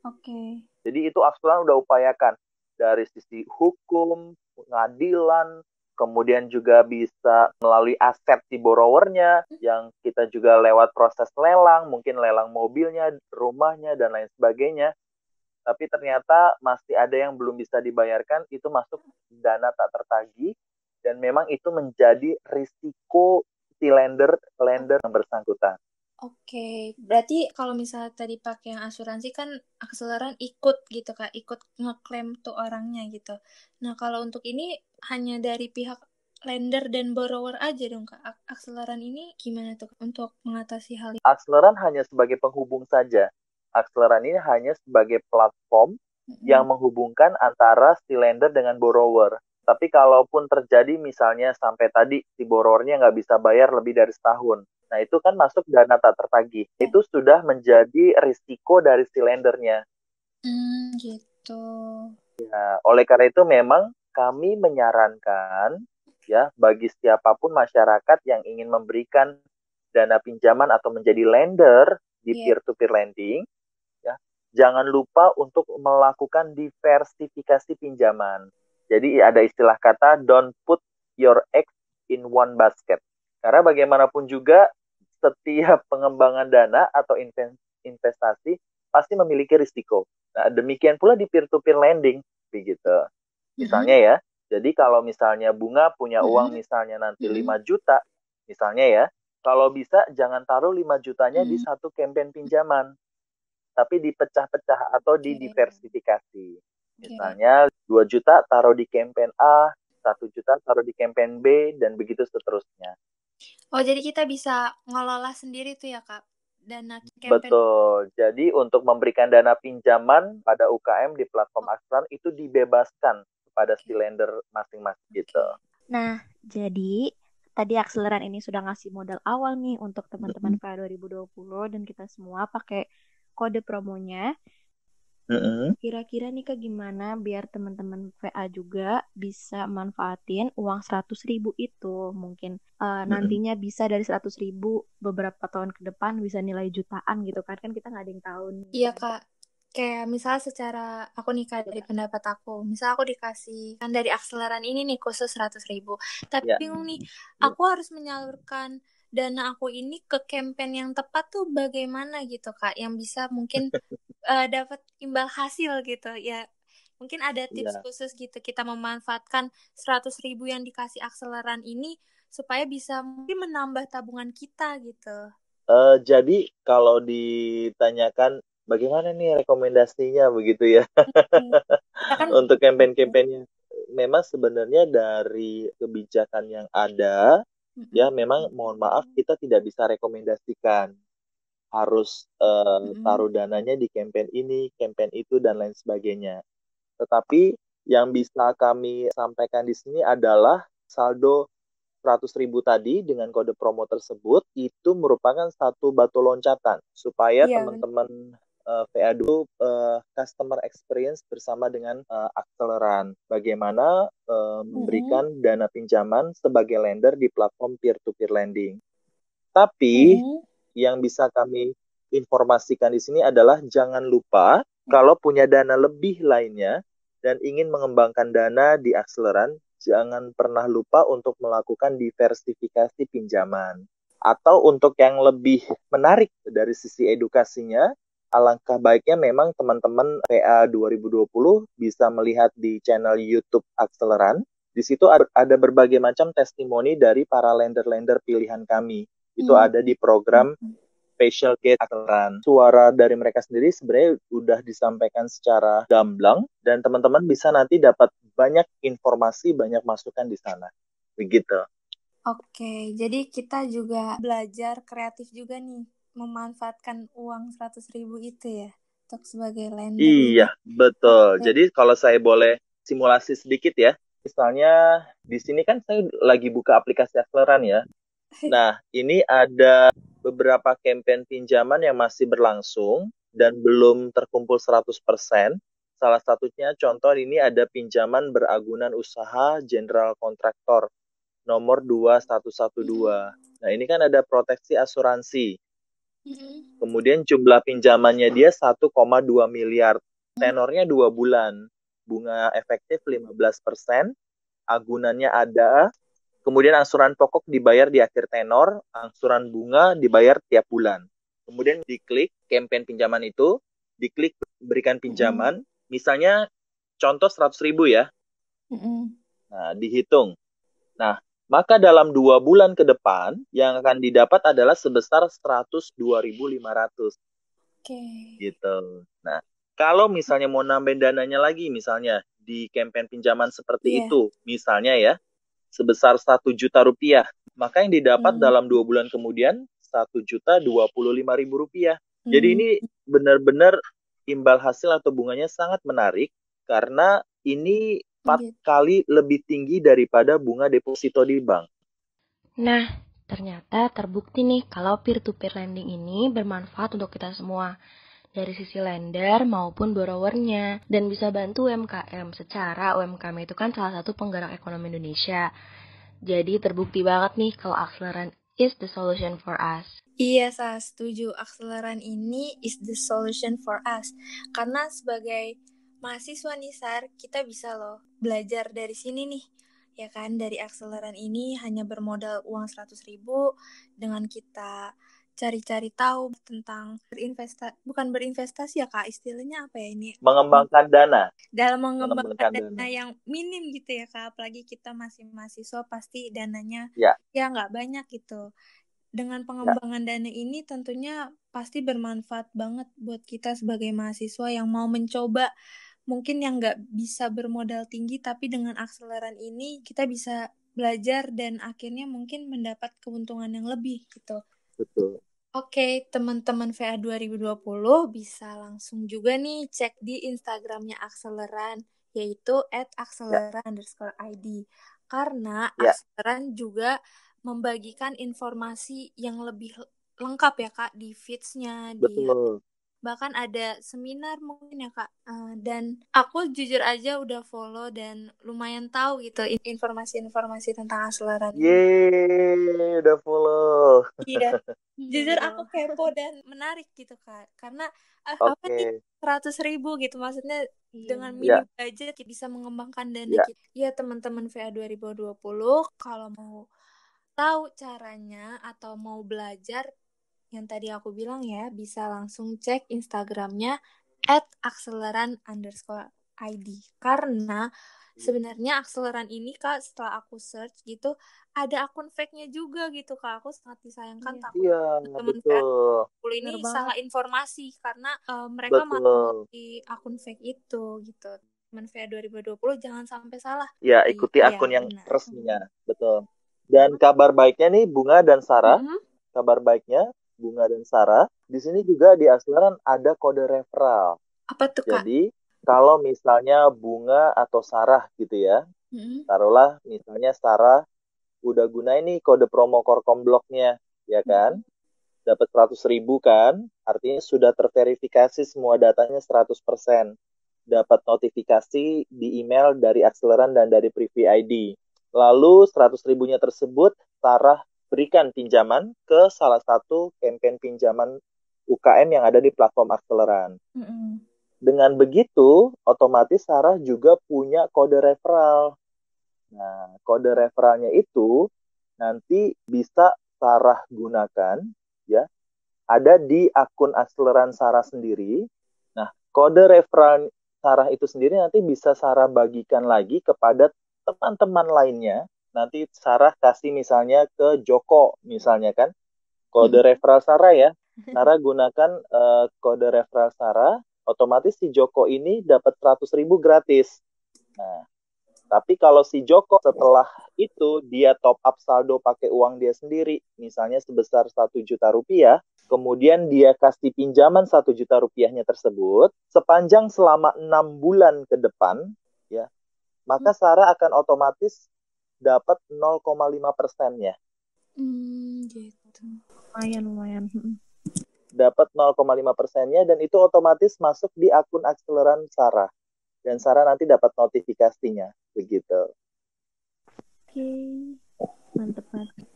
Oke. Jadi itu Akseleran udah upayakan dari sisi hukum, pengadilan, kemudian juga bisa melalui aset si borrowernya, yang kita juga lewat proses lelang, mungkin lelang mobilnya, rumahnya, dan lain sebagainya. Tapi ternyata masih ada yang belum bisa dibayarkan, itu masuk dana tak tertagih, dan memang itu menjadi risiko si lender yang bersangkutan. Oke, berarti kalau misalnya tadi pakai yang asuransi kan Akseleran ikut gitu Kak, ikut ngeklaim tuh orangnya gitu. Nah kalau untuk ini hanya dari pihak lender dan borrower aja dong Kak. Akseleran ini gimana tuh untuk mengatasi hal ini? Akseleran hanya sebagai penghubung saja. Akseleran ini hanya sebagai platform yang menghubungkan antara si lender dengan borrower. Tapi kalaupun terjadi misalnya sampai tadi si borrowernya nggak bisa bayar lebih dari setahun, nah itu kan masuk dana tak tertagih. Itu sudah menjadi risiko dari si lendernya. Gitu. Ya, oleh karena itu memang kami menyarankan ya bagi siapapun masyarakat yang ingin memberikan dana pinjaman atau menjadi lender di peer-to-peer lending, ya, jangan lupa untuk melakukan diversifikasi pinjaman. Jadi ada istilah kata don't put your eggs in one basket. Karena bagaimanapun juga setiap pengembangan dana atau investasi pasti memiliki risiko. Nah, demikian pula di peer-to-peer lending, begitu. Misalnya ya, jadi kalau misalnya bunga punya uang misalnya nanti 5 juta, misalnya ya, kalau bisa jangan taruh 5 jutanya di satu campaign pinjaman, tapi dipecah-pecah atau didiversifikasi. Misalnya 2 juta taruh di campaign A, 1 juta taruh di campaign B, dan begitu seterusnya. Oh, jadi kita bisa ngelola sendiri tuh ya, Kak? Dana campaign. Betul. Jadi untuk memberikan dana pinjaman pada UKM di platform Akseleran itu dibebaskan kepada si lender masing-masing gitu. Nah, jadi tadi Akseleran ini sudah ngasih modal awal nih untuk teman-teman VA 2020 dan kita semua pakai kode promonya. Kira-kira nih Kak gimana biar teman-teman VA juga bisa manfaatin uang 100.000 itu mungkin nantinya bisa dari 100.000 beberapa tahun ke depan bisa nilai jutaan gitu kan kita nggak ada yang tahu nih. Iya Kak, kayak misalnya secara aku nih Kak dari pendapat aku, misal aku dikasih kan dari Akseleran ini nih khusus 100.000, tapi bingung nih aku harus menyalurkan dana aku ini ke campaign yang tepat tuh bagaimana gitu Kak, yang bisa mungkin dapat imbal hasil gitu ya. Mungkin ada tips khusus gitu kita memanfaatkan 100.000 yang dikasih Akseleran ini supaya bisa mungkin menambah tabungan kita gitu. Jadi kalau ditanyakan bagaimana nih rekomendasinya begitu ya Kita kan untuk campaign-campaignnya, memang sebenarnya dari kebijakan yang ada ya memang mohon maaf kita tidak bisa rekomendasikan harus taruh dananya di campaign ini, campaign itu dan lain sebagainya. Tetapi yang bisa kami sampaikan di sini adalah saldo 100.000 tadi dengan kode promo tersebut itu merupakan satu batu loncatan supaya iya, teman-teman VA2 customer experience bersama dengan Acceleran. Bagaimana memberikan dana pinjaman sebagai lender di platform peer-to-peer lending. Tapi yang bisa kami informasikan di sini adalah jangan lupa kalau punya dana lebih lainnya dan ingin mengembangkan dana di Acceleran, jangan pernah lupa untuk melakukan diversifikasi pinjaman. Atau untuk yang lebih menarik dari sisi edukasinya, alangkah baiknya memang teman-teman PA 2020 bisa melihat di channel YouTube Acceleran. Di situ ada berbagai macam testimoni dari para lender-lender pilihan kami. Itu ada di program Facial Gate Acceleran. Suara dari mereka sendiri sebenarnya udah disampaikan secara gamblang dan teman-teman bisa nanti dapat banyak informasi, banyak masukan di sana. Begitu. Oke, jadi kita juga belajar kreatif juga nih, memanfaatkan uang 100.000 itu ya, untuk sebagai lender Iya, ini. betul. Oke. Jadi kalau saya boleh simulasi sedikit ya, misalnya di sini kan saya lagi buka aplikasi Acceleran ya. Nah, ini ada beberapa campaign pinjaman yang masih berlangsung dan belum terkumpul 100%. Salah satunya contoh ini ada pinjaman beragunan usaha General Kontraktor nomor 2112. Nah, ini kan ada proteksi asuransi. Kemudian jumlah pinjamannya dia 1,2 miliar. Tenornya 2 bulan. Bunga efektif 15%. Agunannya ada. Kemudian angsuran pokok dibayar di akhir tenor, angsuran bunga dibayar tiap bulan. Kemudian diklik campaign pinjaman itu, diklik berikan pinjaman, misalnya contoh 100.000 ya. Nah, dihitung. Nah, maka dalam 2 bulan ke depan, yang akan didapat adalah sebesar 102.500. Oke. Gitu. Nah, kalau misalnya mau nambahin dananya lagi, misalnya di campaign pinjaman seperti itu, misalnya ya, sebesar 1 juta rupiah. Maka yang didapat dalam 2 bulan kemudian 1.025.000 rupiah. Jadi ini benar-benar imbal hasil atau bunganya sangat menarik karena ini 4 kali lebih tinggi daripada bunga deposito di bank. Nah, ternyata terbukti nih kalau peer-to-peer lending ini bermanfaat untuk kita semua. Dari sisi lender maupun borrowernya. Dan bisa bantu UMKM. Secara UMKM itu kan salah satu penggerak ekonomi Indonesia. Jadi terbukti banget nih kalau Acceleran is the solution for us. Iya, saya setuju. Acceleran ini is the solution for us. Karena sebagai mahasiswa nih, Sar, kita bisa loh belajar dari sini nih. Ya kan, dari Acceleran ini hanya bermodal uang 100.000 dengan kita cari-cari tahu tentang bukan berinvestasi ya Kak, istilahnya apa ya ini? Mengembangkan dana. Dalam mengembangkan dana yang minim gitu ya Kak, apalagi kita masih mahasiswa pasti dananya ya nggak banyak gitu. Dengan pengembangan dana ini tentunya pasti bermanfaat banget buat kita sebagai mahasiswa yang mau mencoba, mungkin yang nggak bisa bermodal tinggi, tapi dengan Acceleran ini kita bisa belajar dan akhirnya mungkin mendapat keuntungan yang lebih gitu. Betul. Oke, teman-teman VA 2020 bisa langsung juga nih cek di Instagramnya Acceleran, yaitu @acceleran_id. Karena Acceleran juga membagikan informasi yang lebih lengkap ya Kak di feeds-nya. Bahkan ada seminar mungkin ya Kak. Dan aku jujur aja udah follow dan lumayan tahu gitu informasi-informasi tentang Acceleran ini. Yeay, udah follow. Iya. Jujur aku kepo dan menarik gitu Kak. Karena apa nih 100.000 gitu. Maksudnya dengan minim budget bisa mengembangkan dana kita. Ya teman-teman VA 2020 kalau mau tahu caranya atau mau belajar yang tadi aku bilang ya, bisa langsung cek Instagramnya @acceleran_id. ID. Karena sebenarnya akseleran ini Kak, setelah aku search gitu, ada akun fake-nya juga gitu Kak. Aku sangat disayangkan takut Iya, teman betul. ini Bener salah banget. informasi karena mereka Betul. masuk di akun fake itu gitu. Teman VA 2020 jangan sampai salah. Ya, ikuti Iya, akun yang benar. resminya. Betul. Dan kabar baiknya nih, Bunga dan Sarah. Mm-mm. Kabar baiknya, Bunga dan Sarah. Di sini juga di akseleran ada kode referral. Apa tuh Kak? Jadi, kalau misalnya Bunga atau Sarah gitu ya, Mm-mm. taruhlah misalnya Sarah udah gunain nih kode promo Korkom Blog-nya, ya kan? Dapat 100.000 kan? Artinya sudah terverifikasi semua datanya 100%. Dapat notifikasi di email dari akseleran dan dari Privy ID. Lalu 100.000-nya tersebut Sarah berikan pinjaman ke salah satu campaign pinjaman UKM yang ada di platform akseleran. Dengan begitu, otomatis Sarah juga punya kode referral. Nah, kode referralnya itu nanti bisa Sarah gunakan, ya, ada di akun akseleran Sarah sendiri. Nah, kode referral Sarah itu sendiri nanti bisa Sarah bagikan lagi kepada teman-teman lainnya. Nanti Sarah kasih misalnya ke Joko, misalnya kan, kode referral Sarah ya. Sarah gunakan kode referral Sarah, otomatis si Joko ini dapat 100.000 gratis. Nah, tapi kalau si Joko setelah itu dia top up saldo pakai uang dia sendiri, misalnya sebesar 1 juta rupiah, kemudian dia kasih pinjaman 1 juta rupiahnya tersebut, sepanjang selama 6 bulan ke depan, ya, maka Sarah akan otomatis dapat 0,5%-nya. Gitu. Lumayan. Dapat 0,5%-nya dan itu otomatis masuk di akun akseleran Sarah. Dan Sarah nanti dapat notifikasinya. Begitu. Oke, mantep banget.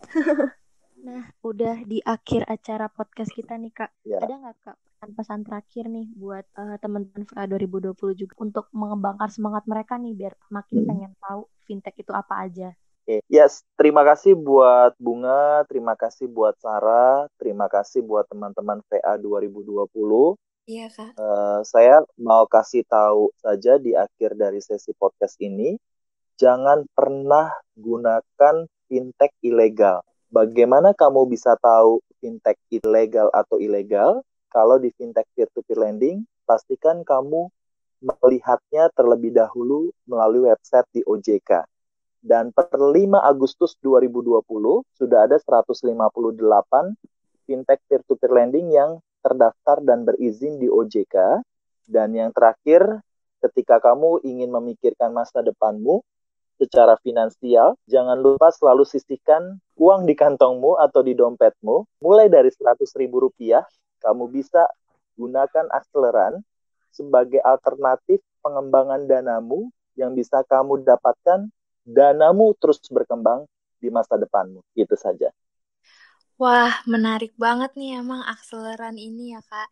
Nah, udah di akhir acara podcast kita nih Kak. Ya. Ada nggak Kak pesan-pesan terakhir nih buat teman-teman VA 2020 juga untuk mengembangkan semangat mereka nih biar makin pengen tahu fintech itu apa aja? Yes, terima kasih buat Bunga, terima kasih buat Sarah, terima kasih buat teman-teman VA 2020. Iya Kak. Saya mau kasih tahu saja di akhir dari sesi podcast ini, jangan pernah gunakan fintech ilegal. Bagaimana kamu bisa tahu fintech ilegal atau ilegal? Kalau di fintech peer-to-peer lending, pastikan kamu melihatnya terlebih dahulu melalui website di OJK. Dan per 5 Agustus 2020 sudah ada 158 fintech peer-to-peer lending yang terdaftar dan berizin di OJK. Dan yang terakhir, ketika kamu ingin memikirkan masa depanmu secara finansial, jangan lupa selalu sisihkan uang di kantongmu atau di dompetmu. Mulai dari 100.000 rupiah, kamu bisa gunakan akseleran sebagai alternatif pengembangan danamu yang bisa kamu dapatkan danamu terus berkembang di masa depanmu. Itu saja. Wah, menarik banget nih emang akseleran ini ya, Kak.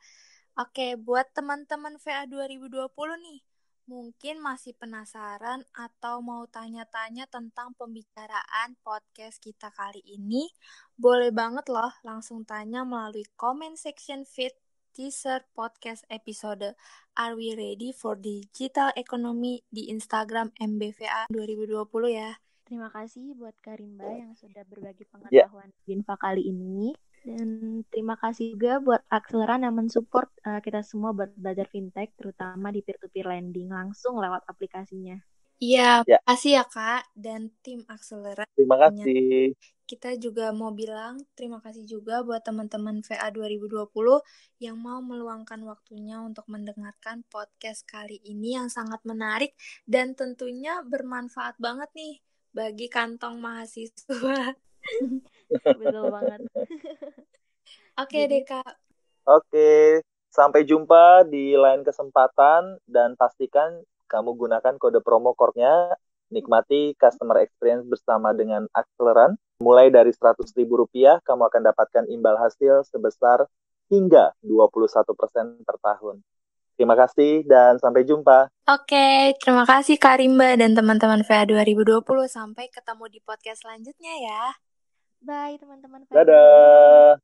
Oke, buat teman-teman VA 2020 nih, mungkin masih penasaran atau mau tanya-tanya tentang pembicaraan podcast kita kali ini, boleh banget loh langsung tanya melalui comment section feed teaser podcast episode Are We Ready for Digital Economy di Instagram MBVA 2020 ya. Terima kasih buat Karimba yang sudah berbagi pengetahuan di Info kali ini. Dan terima kasih juga buat Akseleran yang mensupport kita semua buat belajar fintech, terutama di peer-to-peer lending langsung lewat aplikasinya. Iya, makasih ya Kak dan tim Akseleran. Terima kasih. Kita juga mau bilang terima kasih juga buat teman-teman VA 2020 yang mau meluangkan waktunya untuk mendengarkan podcast kali ini yang sangat menarik dan tentunya bermanfaat banget nih bagi kantong mahasiswa. Betul banget. Oke deh Kak. Oke, sampai jumpa di lain kesempatan dan pastikan kamu gunakan kode promo core-nya, nikmati customer experience bersama dengan Akseleran. Mulai dari 100.000 rupiah, kamu akan dapatkan imbal hasil sebesar hingga 21% per tahun. Terima kasih dan sampai jumpa. Oke, terima kasih Kak Rimba dan teman-teman VA 2020. Sampai ketemu di podcast selanjutnya ya. Bye teman-teman. Dadah.